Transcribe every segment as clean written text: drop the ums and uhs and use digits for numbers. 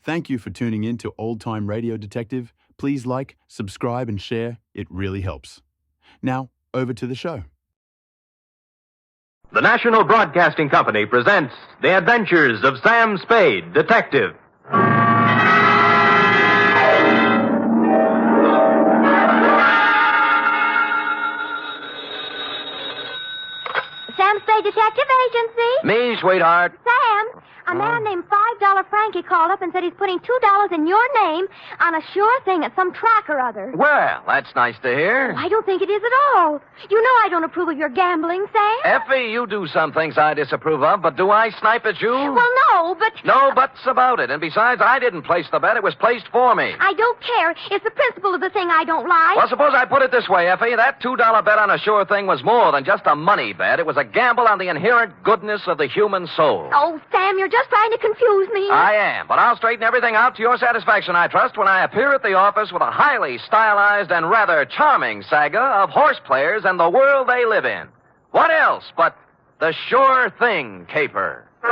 Thank you for tuning in to Old Time Radio Detective. Please like, subscribe, and share. It really helps. Now, over to the show. The National Broadcasting Company presents The Adventures of Sam Spade, Detective. Sam Spade Detective Agency. Me, sweetheart. Sam, a man named $5 Frankie called up and said he's putting $2 in your name on a sure thing at some track or other. Well, that's nice to hear. I don't think it is at all. You know I don't approve of your gambling, Sam. Effie, you do some things I disapprove of, but do I snipe at you? Well, no, but... No buts about it. And besides, I didn't place the bet. It was placed for me. I don't care. It's the principle of the thing I don't like. Well, suppose I put it this way, Effie. That $2 bet on a sure thing was more than just a money bet. It was a gamble on the inherent goodness of the human soul. Oh, Sam, you're just trying to confuse me. I am, but I'll straighten everything out to your satisfaction, I trust, when I appear at the office with a highly stylized and rather charming saga of horse players and the world they live in. What else but the sure thing caper? For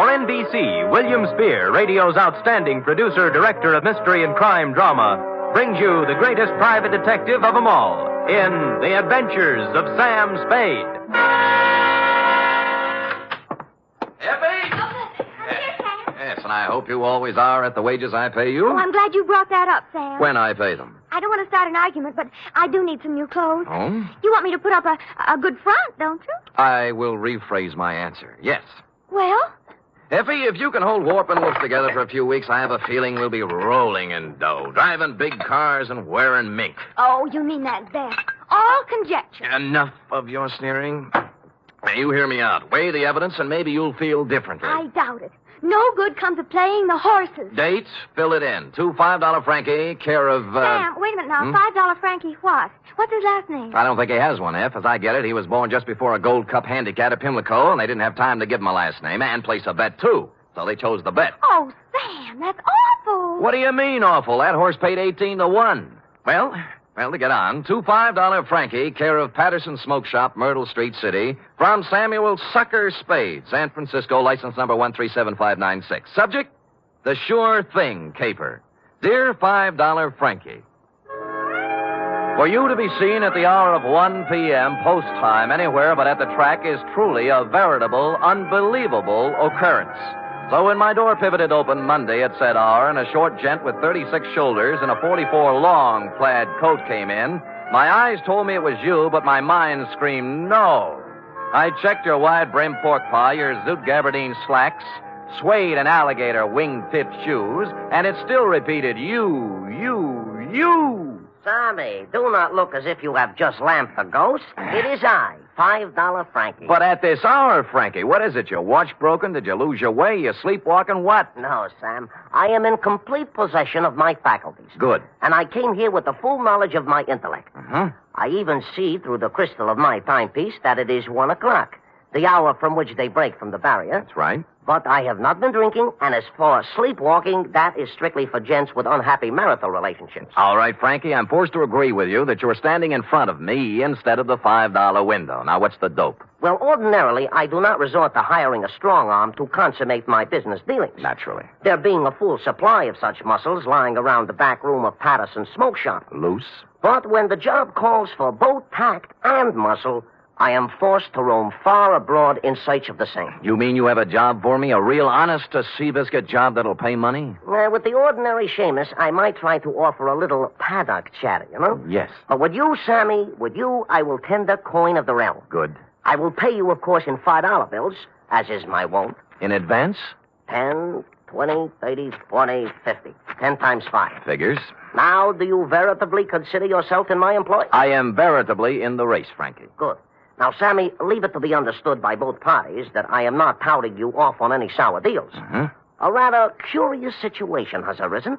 NBC, William Spear, radio's outstanding producer, director of mystery and crime drama, brings you the greatest private detective of them all in The Adventures of Sam Spade. Effie? Yes, and I hope you always are at the wages I pay you. Oh, I'm glad you brought that up, Sam. When I pay them. I don't want to start an argument, but I do need some new clothes. Oh? You want me to put up a good front, don't you? I will rephrase my answer. Yes. Well? Effie, if you can hold Warp and Wolf together for a few weeks, I have a feeling we'll be rolling in dough, driving big cars and wearing mink. Oh, you mean that best. All conjecture. Enough of your sneering. Now, you hear me out. Weigh the evidence, and maybe you'll feel differently. I doubt it. No good comes of playing the horses. Dates? Fill it in. $2 $5 Frankie, care of... Sam, wait a minute now. $5 Frankie what? What's his last name? I don't think he has one, F. As I get it, he was born just before a Gold Cup handicap at Pimlico, and they didn't have time to give him a last name and place a bet, too. So they chose the bet. Oh, Sam, that's awful. What do you mean, awful? That horse paid 18-1. Well, to get on, $2 $5 Frankie, care of Patterson Smoke Shop, Myrtle Street City, from Samuel Sucker Spade, San Francisco, license number 1375596. Subject, the sure thing caper. Dear $5 Frankie, for you to be seen at the hour of 1 p.m. post time anywhere but at the track is truly a veritable, unbelievable occurrence. So when my door pivoted open Monday at said hour and a short gent with 36 shoulders and a 44 long plaid coat came in, my eyes told me it was you, but my mind screamed no. I checked your wide-brimmed pork pie, your zoot gabardine slacks, suede and alligator wing-tipped shoes, and it still repeated you. Sammy, do not look as if you have just lamped the ghost. It is I, $5 Frankie. But at this hour, Frankie, what is it? Your watch broken? Did you lose your way? You sleepwalking? What? No, Sam. I am in complete possession of my faculties. Good. And I came here with the full knowledge of my intellect. Uh-huh. I even see through the crystal of my timepiece that it is 1 o'clock, the hour from which they break from the barrier. That's right. But I have not been drinking, and as for sleepwalking, that is strictly for gents with unhappy marital relationships. All right, Frankie, I'm forced to agree with you that you're standing in front of me instead of the $5 window. Now, what's the dope? Well, ordinarily, I do not resort to hiring a strong arm to consummate my business dealings. Naturally. There being a full supply of such muscles lying around the back room of Patterson Smoke Shop. Loose? But when the job calls for both tact and muscle, I am forced to roam far abroad in search of the same. You mean you have a job for me? A real honest-to-seabiscuit job that'll pay money? With the ordinary Seamus, I might try to offer a little paddock chatter, you know? Yes. But with you, Sammy, I will tender coin of the realm. Good. I will pay you, of course, in $5 bills, as is my wont. In advance? 10, 20, 30, 40, 50. 10 times 5. Figures. Now, do you veritably consider yourself in my employ? I am veritably in the race, Frankie. Good. Now, Sammy, leave it to be understood by both parties that I am not touting you off on any sour deals. Uh-huh. A rather curious situation has arisen,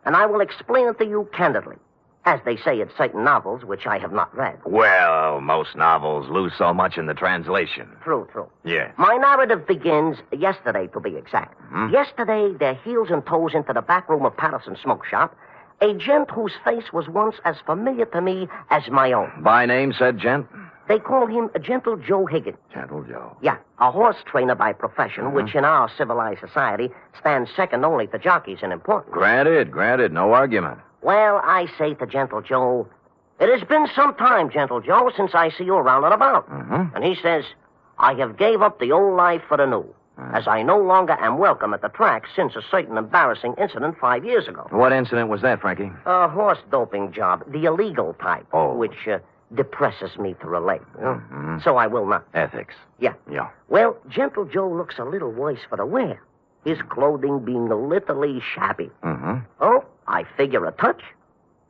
and I will explain it to you candidly, as they say in certain novels which I have not read. Well, most novels lose so much in the translation. True. Yes. My narrative begins yesterday, to be exact. Mm-hmm. Yesterday, their heels and toes into the back room of Patterson Smoke Shop, a gent whose face was once as familiar to me as my own. By name, said gent? They call him Gentle Joe Higgins. Gentle Joe. Yeah, a horse trainer by profession, which in our civilized society stands second only to jockeys in importance. Granted. No argument. Well, I say to Gentle Joe, it has been some time, Gentle Joe, since I see you around and about. And he says, I have gave up the old life for the new, as I no longer am welcome at the track since a certain embarrassing incident 5 years ago. What incident was that, Frankie? A horse doping job, the illegal type, Oh. which depresses me to relate. So I will not. Ethics. Yeah. Yeah. Well, Gentle Joe looks a little worse for the wear, his clothing being literally shabby. Oh, I figure a touch,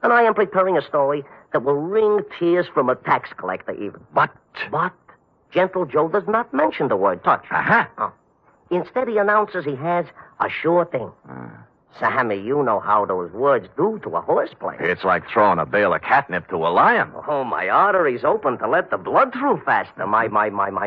and I am preparing a story that will wring tears from a tax collector even. But Gentle Joe does not mention the word touch. Oh. Instead, he announces he has a sure thing. Sammy, you know how those words do to a horse player. it's like throwing a bale of catnip to a lion. Oh, my arteries open to let the blood through faster. My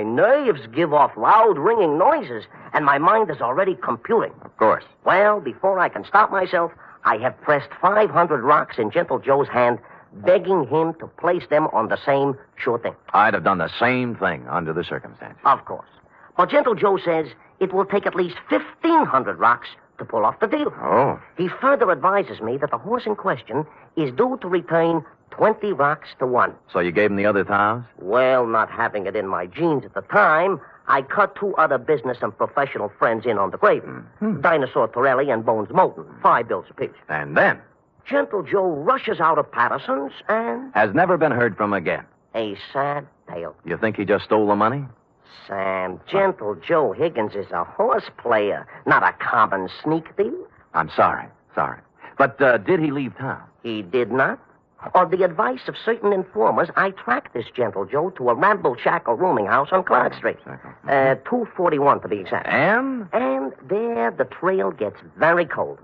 nerves give off loud, ringing noises, and my mind is already computing. Of course. Well, before I can stop myself, I have pressed 500 rocks in Gentle Joe's hand, begging him to place them on the same sure thing. I'd have done the same thing under the circumstances. Of course. But Gentle Joe says it will take at least 1,500 rocks to pull off the deal. Oh. He further advises me that the horse in question is due to return 20 rocks to 1. So you gave him the other 1,000? Well, not having it in my genes at the time, I cut 2 other business and professional friends in on the gravy. Dinosaur Torelli and Bones Moulton, 5 bills apiece. And then? Gentle Joe rushes out of Patterson's and... Has never been heard from again. a sad tale. You think he just stole the money? Sam, Gentle Joe Higgins is a horse player, not a common sneak thief. I'm sorry. But did he leave town? He did not. On the advice of certain informers, I tracked this Gentle Joe to a ramble-shackle rooming house on Clark Street. 241 to be exact. And? And there the trail gets very cold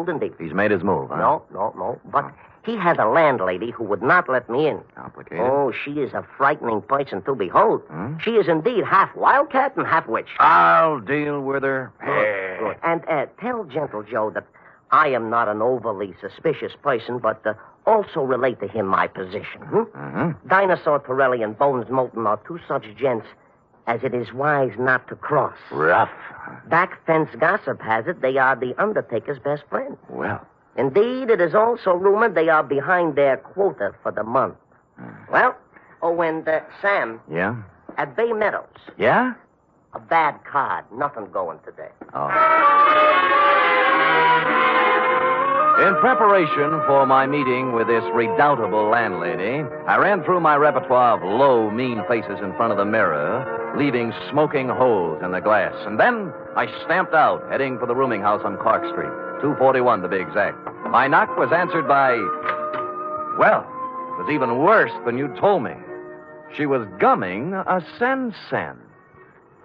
indeed. He's made his move, huh? No. But he had a landlady who would not let me in. Complicated. Oh, she is a frightening person to behold. She is indeed half wildcat and half witch. I'll deal with her. Good. And tell Gentle Joe that I am not an overly suspicious person, but also relate to him my position. Dinosaur Torelli and Bones Moulton are 2 such gents as it is wise not to cross. Rough. Back fence gossip has it they are the Undertaker's best friend. Well. Indeed, it is also rumored they are behind their quota for the month. Well, and Sam. Yeah? At Bay Meadows. Yeah? A bad card. Nothing going today. Oh. In preparation for my meeting with this redoubtable landlady, I ran through my repertoire of low, mean faces in front of the mirror, leaving smoking holes in the glass. And then I stamped out, heading for the rooming house on Clark Street, 241 to be exact. My knock was answered by, well, it was even worse than you told me. She was gumming a sen-sen.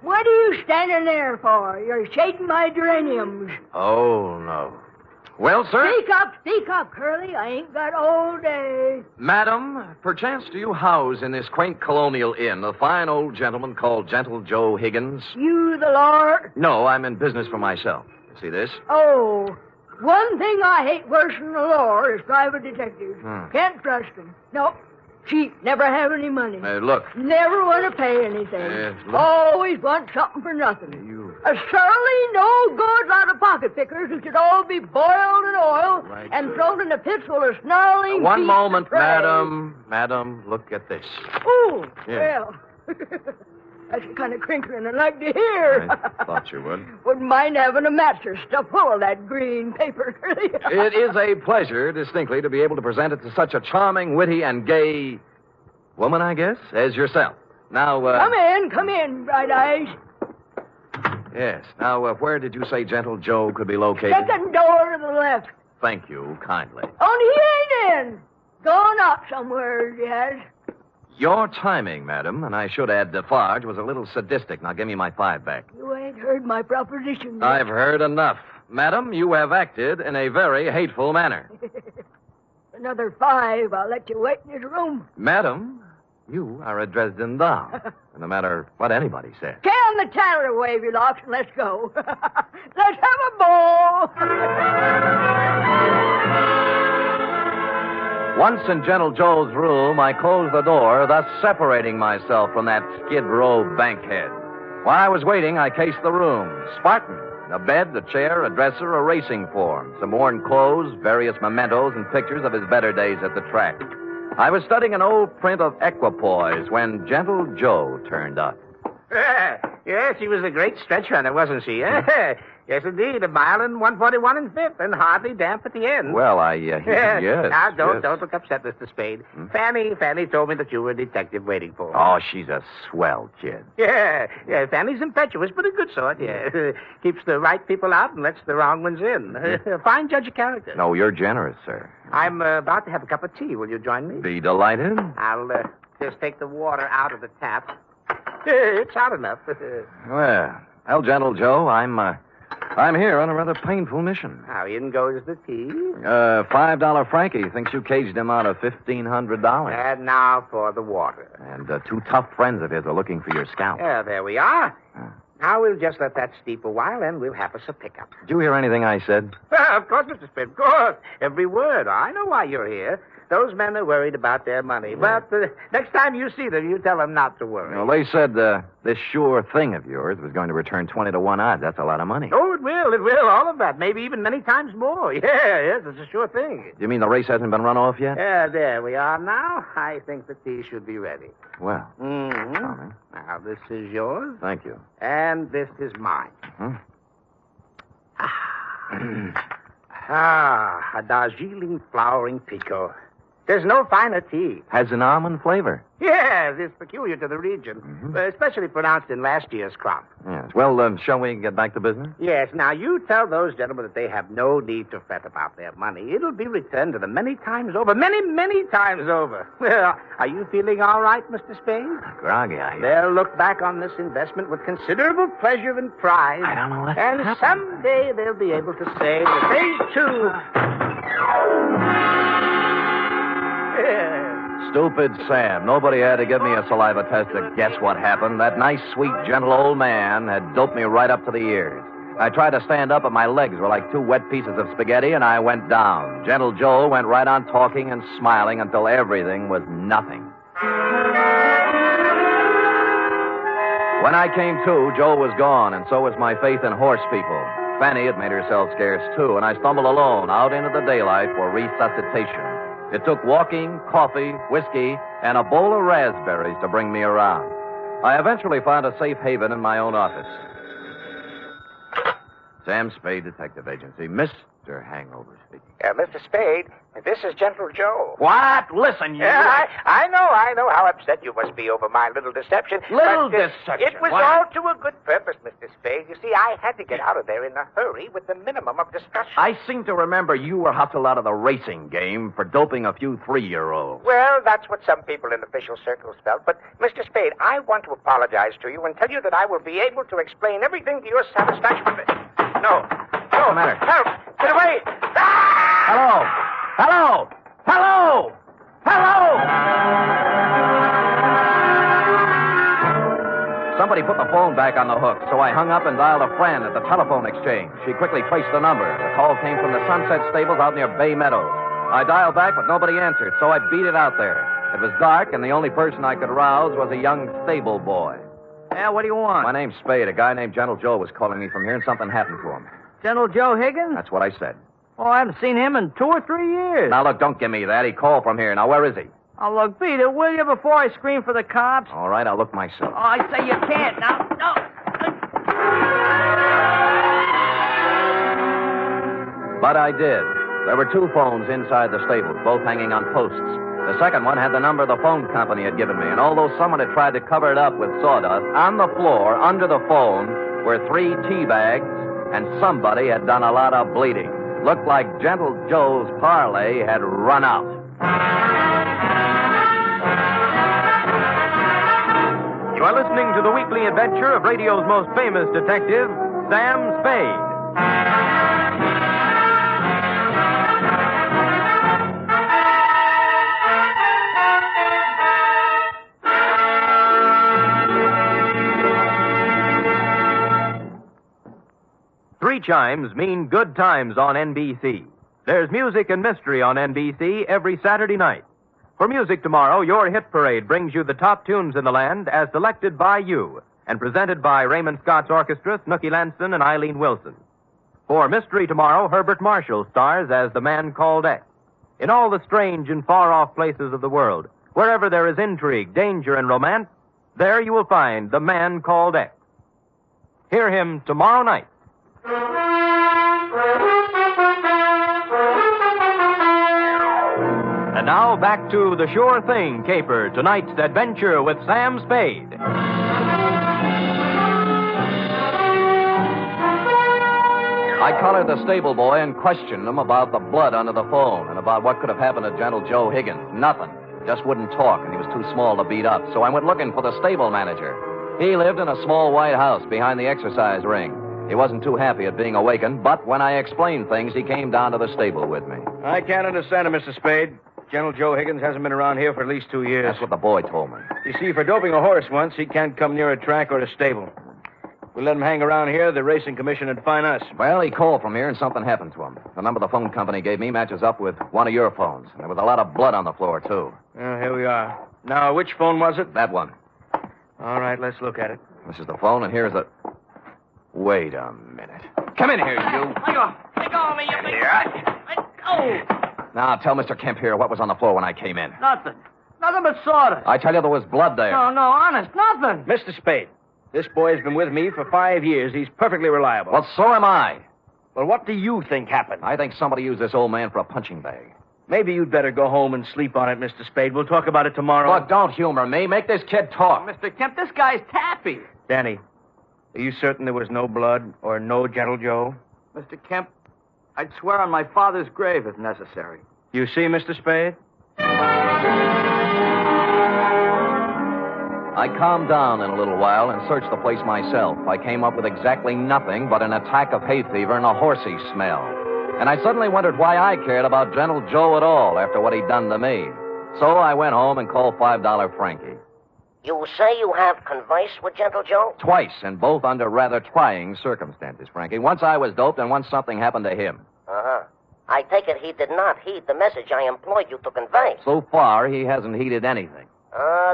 What are you standing there for? You're shaking my geraniums. Oh, no. Well, sir? Speak up, Curly. I ain't got all day. Madam, perchance do you house in this quaint colonial inn a fine old gentleman called Gentle Joe Higgins? You the Lord? No, I'm in business for myself. See this? Oh, one thing I hate worse than the law is private detectives. Can't trust them. No, cheap, never have any money. Look. Never want to pay anything. Look. Always want something for nothing. A surly, no good lot of pocket pickers who should all be boiled in oil and thrown in the pits full of snarling One beasts moment, of prey. madam. Madam, look at this. Oh, Yeah. well. That's the kind of crinkling I'd like to hear. I thought you would. Wouldn't mind having a mattress stuffed full of that green paper. It is a pleasure, distinctly, to be able to present it to such a charming, witty, and gay woman, I guess, as yourself. Now, Come in, Bright Eyes. Yes. Now, where did you say Gentle Joe could be located? Second door to the left. Thank you, kindly. Only he ain't in. Gone out somewhere, he has. Your timing, madam, and I should add Defarge, was a little sadistic. Now, give me my 5 back. You ain't heard my proposition yet. I've heard enough. Madam, you have acted in a very hateful manner. Another 5, I'll let you wait in his room. Madam, you are a Dresden Doll. No matter what anybody says. Can the tanner wave your locks and let's go. Let's have a ball. Once in Gentle Joe's room, I closed the door, thus separating myself from that Skid Row bankhead. While I was waiting, I cased the room. Spartan. A bed, a chair, a dresser, a racing form, some worn clothes, various mementos, and pictures of his better days at the track. I was studying an old print of Equipoise when Gentle Joe turned up. Yes, she was a great stretch runner, wasn't she? Yes, indeed. A mile and 141 and fifth, and hardly damp at the end. Well, yes. Now, don't yes. look upset, Mr. Spade. Fanny told me that you were a detective waiting for her. Oh, she's a swell kid. Yeah, Fanny's impetuous, but a good sort, yeah. Keeps the right people out and lets the wrong ones in. Fine judge of character. No, you're generous, sir. I'm about to have a cup of tea. Will you join me? Be delighted. I'll just take the water out of the tap. It's hot enough. Well, Gentle Joe, I'm here on a rather painful mission. How in goes the tea? $5 Frankie thinks you caged him out of $1,500. And now for the water. And two tough friends of his are looking for your scalp. Yeah, there we are. Now we'll just let that steep a while, and we'll have us a pickup. Did you hear anything I said? Of course, Mr. Spade, of course. Every word. I know why you're here. Those men are worried about their money. Yeah. But next time you see them, you tell them not to worry. Well, they said this sure thing of yours was going to return 20 to 1 odds. That's a lot of money. Oh, it will. All of that. Maybe even many times more. Yes, it's a sure thing. You mean the race hasn't been run off yet? Yeah, there we are now. I think the tea should be ready. Well. Mm-hmm. Charming. Now, this is yours, Thank you. and this is mine. Hmm? A Darjeeling flowering pico. There's no finer tea. Has an almond flavor. Yes, it's peculiar to the region, especially pronounced in last year's crop. Yes. Well, shall we get back to business? Yes, now you tell those gentlemen that they have no need to fret about their money. It'll be returned to them many times over. Many, many times over. Well, are you feeling all right, Mr. Spade? Groggy, They'll look back on this investment with considerable pleasure and pride. I don't know what And happened. someday they'll be able to say that they, too... Stupid Sam. Nobody had to give me a saliva test to guess what happened. That nice, sweet, gentle old man had doped me right up to the ears. I tried to stand up, but my legs were like two wet pieces of spaghetti, and I went down. Gentle Joe went right on talking and smiling until everything was nothing. When I came to, Joe was gone, and so was my faith in horse people. Fanny had made herself scarce, too, and I stumbled alone out into the daylight for resuscitation. It took walking, coffee, whiskey, and a bowl of raspberries to bring me around. I eventually found a safe haven in my own office. Sam Spade Detective Agency. Mr. Hangover speaking. Mr. Spade, this is Gentle Joe. What? Listen, you... Yeah, I know how upset you must be over my little deception. Little but, deception? It was What? all to a good purpose, Mr. Spade. You see, I had to get out of there in a hurry with the minimum of discussion. I seem to remember you were hustled out of the racing game for doping a few 3-year-olds. Well, that's what some people in official circles felt. But, Mr. Spade, I want to apologize to you and tell you that I will be able to explain everything to your satisfaction. No. What's the matter? Help! Get away! Hello! Hello! Hello! Hello! Somebody put the phone back on the hook, so I hung up and dialed a friend at the telephone exchange. She quickly traced the number. The call came from the Sunset Stables out near Bay Meadows. I dialed back, but nobody answered, so I beat it out there. It was dark, and the only person I could rouse was a young stable boy. Yeah, what do you want? My name's Spade. A guy named Gentle Joe was calling me from here, and something happened to him. Gentle Joe Higgins? That's what I said. Oh, I haven't seen him in 2 or 3 years. Now, look, don't give me that. He called from here. Now, where is he? Oh, look, beat it, will you, before I scream for the cops? All right, I'll look myself. Oh, I say you can't. Now, no. But I did. There were 2 phones inside the stable, both hanging on posts. The second one had the number the phone company had given me, and although someone had tried to cover it up with sawdust, on the floor, under the phone, were 3 tea bags, and somebody had done a lot of bleeding. Looked like Gentle Joe's parlay had run out. You are listening to the weekly adventure of radio's most famous detective, Sam Spade. Three chimes mean good times on NBC. There's music and mystery on NBC every Saturday night. For music tomorrow, your hit parade brings you the top tunes in the land as selected by you and presented by Raymond Scott's Orchestra, Snooky Lanston, and Eileen Wilson. For mystery tomorrow, Herbert Marshall stars as the man called X. In all the strange and far-off places of the world, wherever there is intrigue, danger, and romance, there you will find the man called X. Hear him tomorrow night. And now back to The Sure Thing caper, tonight's adventure with Sam Spade. I collared the stable boy and questioned him about the blood under the phone and about what could have happened to Gentle Joe Higgins. Nothing. Just wouldn't talk, and he was too small to beat up. So I went looking for the stable manager. He lived in a small white house behind the exercise ring. He wasn't too happy at being awakened, but when I explained things, he came down to the stable with me. I can't understand it, Mr. Spade. Gentle Joe Higgins hasn't been around here for at least 2 years. That's what the boy told me. You see, for doping a horse once, he can't come near a track or a stable. If we let him hang around here, the racing commission would fine us. Well, he called from here and something happened to him. The number the phone company gave me matches up with one of your phones. And there was a lot of blood on the floor, too. Well, here we are. Now, which phone was it? That one. All right, let's look at it. This is the phone, and here's the... Wait a minute. Come in here, you. Let go of me, you big... Let go. Now, tell Mr. Kemp here what was on the floor when I came in. Nothing. Nothing but sawdust. I tell you there was blood there. No, honest, nothing. Mr. Spade, this boy's been with me for 5 years. He's perfectly reliable. Well, so am I. Well, what do you think happened? I think somebody used this old man for a punching bag. Maybe you'd better go home and sleep on it, Mr. Spade. We'll talk about it tomorrow. Look, don't humor me. Make this kid talk. Mr. Kemp, this guy's taffy. Danny, are you certain there was no blood or no Gentle Joe? Mr. Kemp, I'd swear on my father's grave if necessary. You see, Mr. Spade? I calmed down in a little while and searched the place myself. I came up with exactly nothing but an attack of hay fever and a horsey smell. And I suddenly wondered why I cared about Gentle Joe at all after what he'd done to me. So I went home and called $5 Frankie. You say you have conversed with Gentle Joe? Twice, and both under rather trying circumstances, Frankie. Once I was doped, and once something happened to him. Uh-huh. I take it he did not heed the message I employed you to convey. So far, he hasn't heeded anything.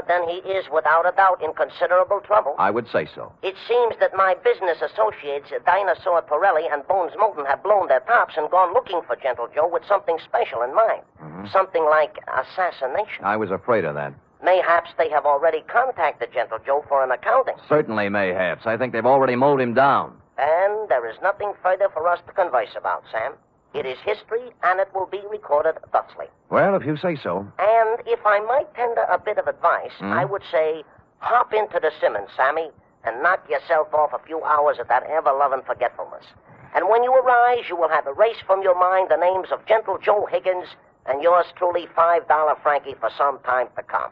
Then he is, without a doubt, in considerable trouble. I would say so. It seems that my business associates, Dinosaur Pirelli and Bones Moulton, have blown their tops and gone looking for Gentle Joe with something special in mind. Mm-hmm. Something like assassination. I was afraid of that. Mayhaps they have already contacted Gentle Joe for an accounting. Certainly, mayhaps. I think they've already mowed him down. And there is nothing further for us to converse about, Sam. It is history, and it will be recorded thusly. Well, if you say so. And if I might tender a bit of advice, I would say, hop into the Simmons, Sammy, and knock yourself off a few hours of that ever-loving forgetfulness. And when you arise, you will have erased from your mind the names of Gentle Joe Higgins and yours truly, $5 Frankie, for some time to come.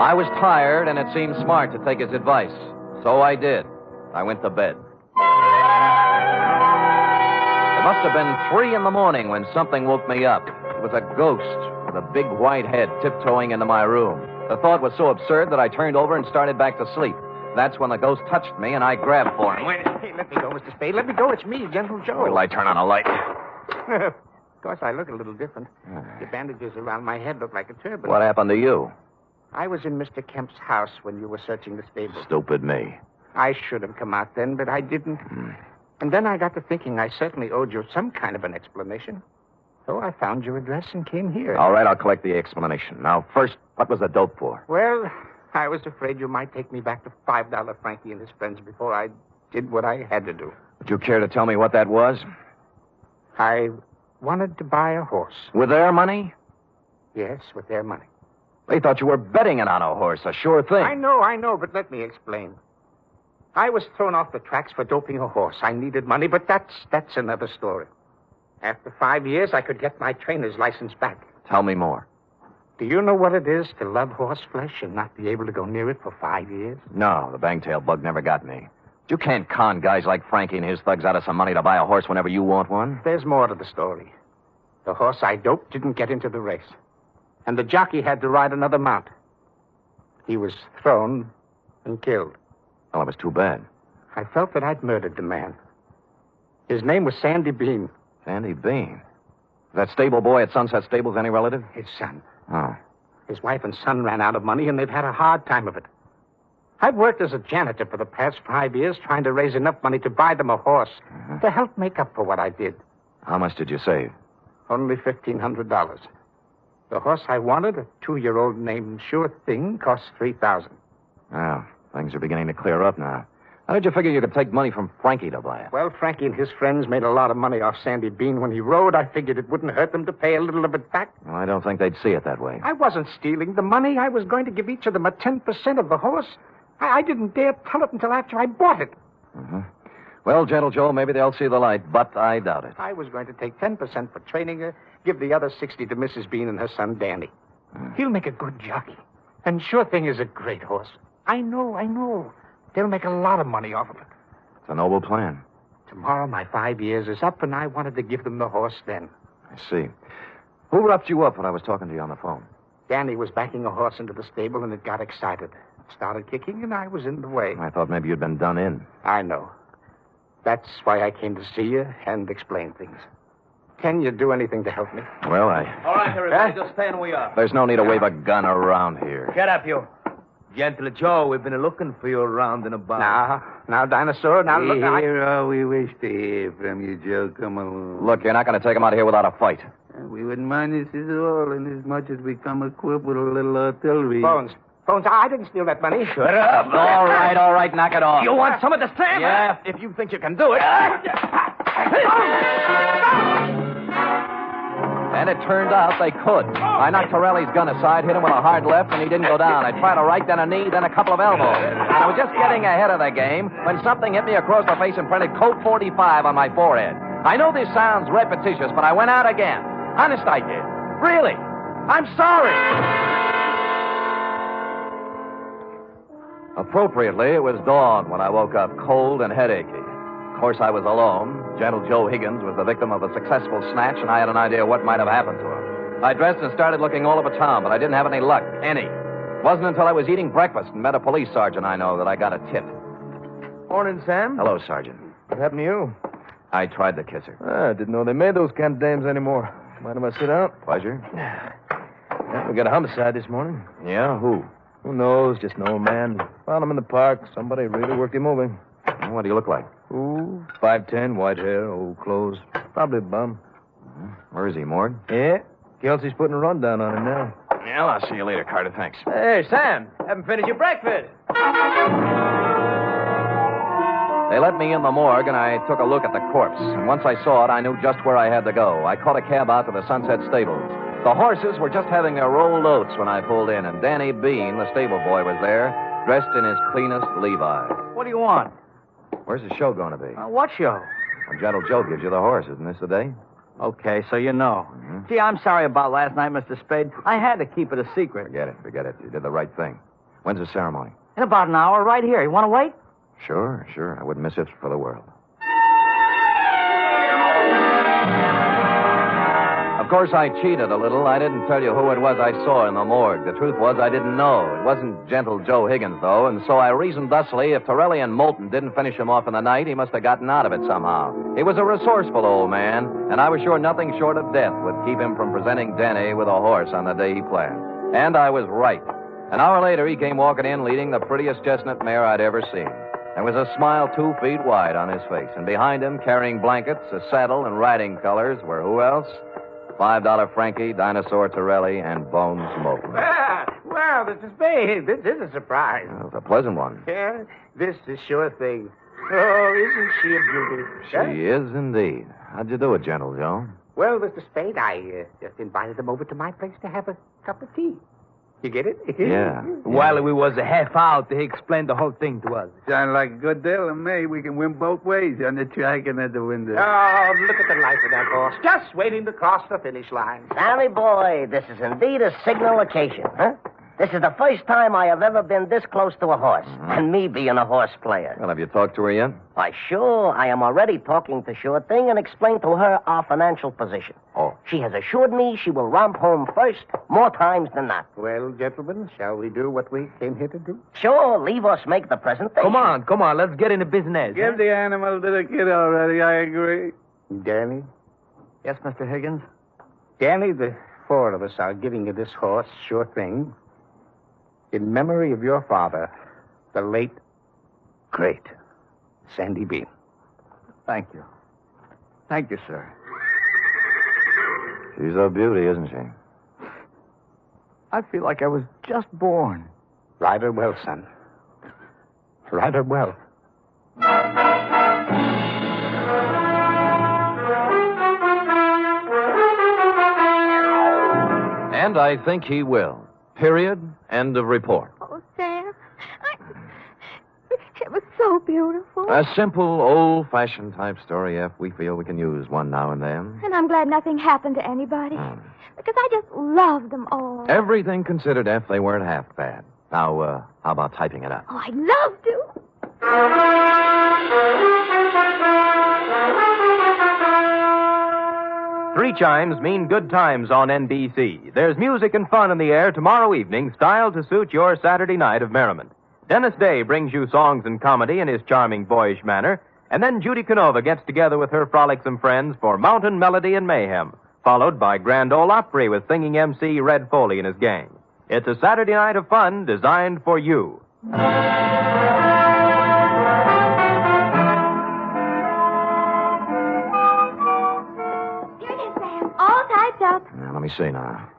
I was tired, and it seemed smart to take his advice. So I did. I went to bed. It must have been 3 a.m. when something woke me up. It was a ghost with a big white head tiptoeing into my room. The thought was so absurd that I turned over and started back to sleep. That's when the ghost touched me, and I grabbed for him. Wait, hey, let me go, Mr. Spade. Let me go. It's me, Gentle Joe. Wait till I turn on a light. Of course, I look a little different. The bandages around my head look like a turban. What happened to you? I was in Mr. Kemp's house when you were searching the stable. Stupid me. I should have come out then, but I didn't. And then I got to thinking I certainly owed you some kind of an explanation. So I found your address and came here. All right, I'll collect the explanation. Now, first, what was the dope for? Well, I was afraid you might take me back to $5 Frankie and his friends before I did what I had to do. Would you care to tell me what that was? I wanted to buy a horse. With their money? Yes, with their money. They thought you were betting it on a horse, a sure thing. I know, but let me explain. I was thrown off the tracks for doping a horse. I needed money, but that's another story. After 5 years, I could get my trainer's license back. Tell me more. Do you know what it is to love horse flesh and not be able to go near it for 5 years? No, the bangtail bug never got me. You can't con guys like Frankie and his thugs out of some money to buy a horse whenever you want one. There's more to the story. The horse I doped didn't get into the race. And the jockey had to ride another mount. He was thrown and killed. Well, it was too bad. I felt that I'd murdered the man. His name was Sandy Bean. Sandy Bean. That stable boy at Sunset Stables any relative? His son. Oh. His wife and son ran out of money, and they've had a hard time of it. I've worked as a janitor for the past 5 years trying to raise enough money to buy them a horse to help make up for what I did. How much did you save? Only $1,500. The horse I wanted, a 2-year-old named Sure Thing, cost $3,000. Well, things are beginning to clear up now. How did you figure you could take money from Frankie to buy it? Well, Frankie and his friends made a lot of money off Sandy Bean when he rode. I figured it wouldn't hurt them to pay a little of it back. Well, I don't think they'd see it that way. I wasn't stealing the money. I was going to give each of them a 10% of the horse. I didn't dare tell it until after I bought it. Mm-hmm. Well, Gentle Joe, maybe they'll see the light, but I doubt it. I was going to take 10% for training her, give the other 60 to Mrs. Bean and her son, Danny. He'll make a good jockey. And Sure Thing is a great horse. I know. They'll make a lot of money off of it. It's a noble plan. Tomorrow my 5 years is up, and I wanted to give them the horse then. I see. Who roughed you up when I was talking to you on the phone? Danny was backing a horse into the stable, and it got excited. Started kicking, and I was in the way. I thought maybe you'd been done in. I know. That's why I came to see you and explain things. Can you do anything to help me? Well, All right, everybody, just stay where we are. There's no need to wave a gun around here. Get up, you. Gentle Joe, we've been looking for you around and about. Now, Dinosaur, now look. Here all we wish to hear from you, Joe. Come along. Look, you're not going to take him out of here without a fight. We wouldn't mind this at all, inasmuch as we come equipped with a little artillery. Bones, I didn't steal that money. Shut up. All right, knock it off. You want some of the same? Yeah, if you think you can do it. And it turned out they could. I knocked Torelli's gun aside, hit him with a hard left, and he didn't go down. I tried a right, then a knee, then a couple of elbows. And I was just getting ahead of the game when something hit me across the face and printed Colt 45 on my forehead. I know this sounds repetitious, but I went out again. Honest, I did. Really. I'm sorry. Appropriately, it was dawn when I woke up cold and headachy. Of course, I was alone. Gentle Joe Higgins was the victim of a successful snatch, and I had an idea what might have happened to him. I dressed and started looking all over town, but I didn't have any luck. Any. It wasn't until I was eating breakfast and met a police sergeant I know that I got a tip. Morning, Sam. Hello, Sergeant. What happened to you? I tried to kiss her. I didn't know they made those kind of dames anymore. Mind if I sit down? Pleasure. Yeah, we got a homicide this morning. Yeah, who? Who knows? Just an old man. Found him in the park. Somebody really worked him moving. What do you look like? Ooh, 5'10", white hair, old clothes. Probably a bum. Where is he, Morg? Yeah. Kelsey's putting a rundown on him now. Yeah, I'll see you later, Carter. Thanks. Hey, Sam. Haven't finished your breakfast. They let me in the morgue, and I took a look at the corpse. And once I saw it, I knew just where I had to go. I caught a cab out to the Sunset Stables. The horses were just having their rolled oats when I pulled in, and Danny Bean, the stable boy, was there, dressed in his cleanest Levi's. What do you want? Where's the show going to be? What show? Well, Gentle Joe gives you the horse. Isn't this the day? Okay, so you know. Mm-hmm. Gee, I'm sorry about last night, Mr. Spade. I had to keep it a secret. Forget it. You did the right thing. When's the ceremony? In about an hour, right here. You want to wait? Sure. I wouldn't miss it for the world. Of course, I cheated a little. I didn't tell you who it was I saw in the morgue. The truth was I didn't know. It wasn't Gentle Joe Higgins, though, and so I reasoned thusly if Torelli and Moulton didn't finish him off in the night, he must have gotten out of it somehow. He was a resourceful old man, and I was sure nothing short of death would keep him from presenting Denny with a horse on the day he planned. And I was right. An hour later, he came walking in leading the prettiest chestnut mare I'd ever seen. There was a smile 2 feet wide on his face, and behind him, carrying blankets, a saddle, and riding colors, were who else? $5 Frankie, Dinosaur Torelli, and Bones Moulton. Well, Mr. Spade, this is a surprise. Well, it was a pleasant one. Yeah, this is Sure Thing. Oh, isn't she a beauty? She is indeed. How'd you do it, Gentle Joe? Well, Mr. Spade, I just invited them over to my place to have a cup of tea. You get it? Yeah. While we was a half out, he explained the whole thing to us. Sound like a good deal to me. We can win both ways, on the track and at the window. Oh, look at the life of that horse. Just waiting to cross the finish line. Sammy boy, this is indeed a signal occasion, huh? This is the first time I have ever been this close to a horse, and me being a horse player. Well, have you talked to her yet? Why, sure, I am already talking to Sure Thing and explained to her our financial position. Oh. She has assured me she will romp home first more times than not. Well, gentlemen, shall we do what we came here to do? Sure, leave us make the presentation. Come on, let's get into business. Give the animal to the kid already, I agree. Danny? Yes, Mr. Higgins? Danny, the four of us are giving you this horse, Sure Thing, in memory of your father, the late, great Sandy Bean. Thank you. Thank you, sir. She's a beauty, isn't she? I feel like I was just born. Ride her well, son. Ride her well. And I think he will. Period. End of report. Oh, Sam. It was so beautiful. A simple, old-fashioned type story, F. We feel we can use one now and then. And I'm glad nothing happened to anybody. Because I just love them all. Everything considered, F, they weren't half bad. Now, how about typing it up? Oh, I'd love to. Three chimes mean good times on NBC. There's music and fun in the air tomorrow evening, styled to suit your Saturday night of merriment. Dennis Day brings you songs and comedy in his charming boyish manner, and then Judy Canova gets together with her frolicsome friends for Mountain Melody and Mayhem, followed by Grand Ole Opry with singing MC Red Foley and his gang. It's a Saturday night of fun designed for you. Here it is, Sam. All typed up. Now, let me see now.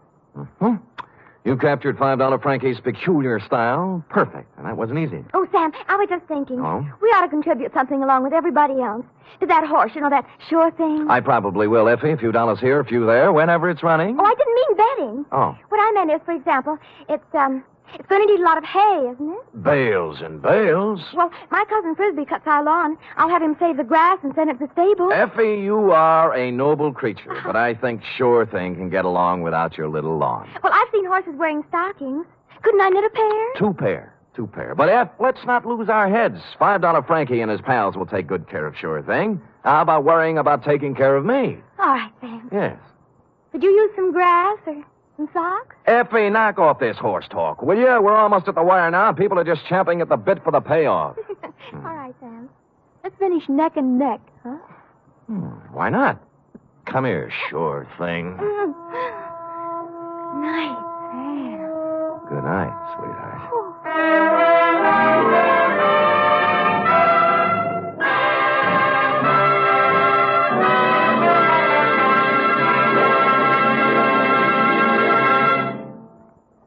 You captured $5 Frankie's peculiar style. Perfect. And that wasn't easy. Oh, Sam, I was just thinking. Oh? We ought to contribute something along with everybody else. To that horse, you know, that Sure Thing. I probably will, Effie. A few dollars here, a few there, whenever it's running. Oh, I didn't mean betting. Oh. What I meant is, for example, it's going to need a lot of hay, isn't it? Bales and bales. Well, my cousin Frisbee cuts our lawn. I'll have him save the grass and send it to the stable. Effie, you are a noble creature, but I think Sure Thing can get along without your little lawn. Well, I've seen horses wearing stockings. Couldn't I knit a pair? Two pair. But, Eff, let's not lose our heads. $5 Frankie and his pals will take good care of Sure Thing. How about worrying about taking care of me? All right, Sam. Yes. Could you use some grass or some socks? Effie, knock off this horse talk, will you? We're almost at the wire now. People are just champing at the bit for the payoff. All right, Sam. Let's finish neck and neck, huh? Why not? Come here, Sure Thing. Nice, Sam. Good night, sweetheart.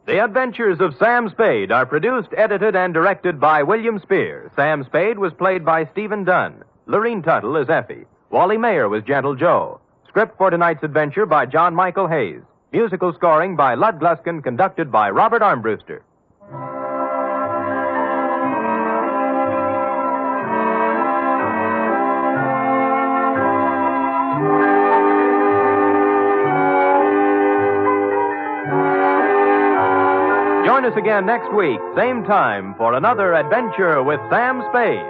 The Adventures of Sam Spade are produced, edited, and directed by William Spear. Sam Spade was played by Stephen Dunne. Lorene Tuttle is Effie. Wally Mayer was Gentle Joe. Script for tonight's adventure by John Michael Hayes. Musical scoring by Lud Gluskin, conducted by Robert Armbruster. Join us again next week, same time, for another adventure with Sam Spade.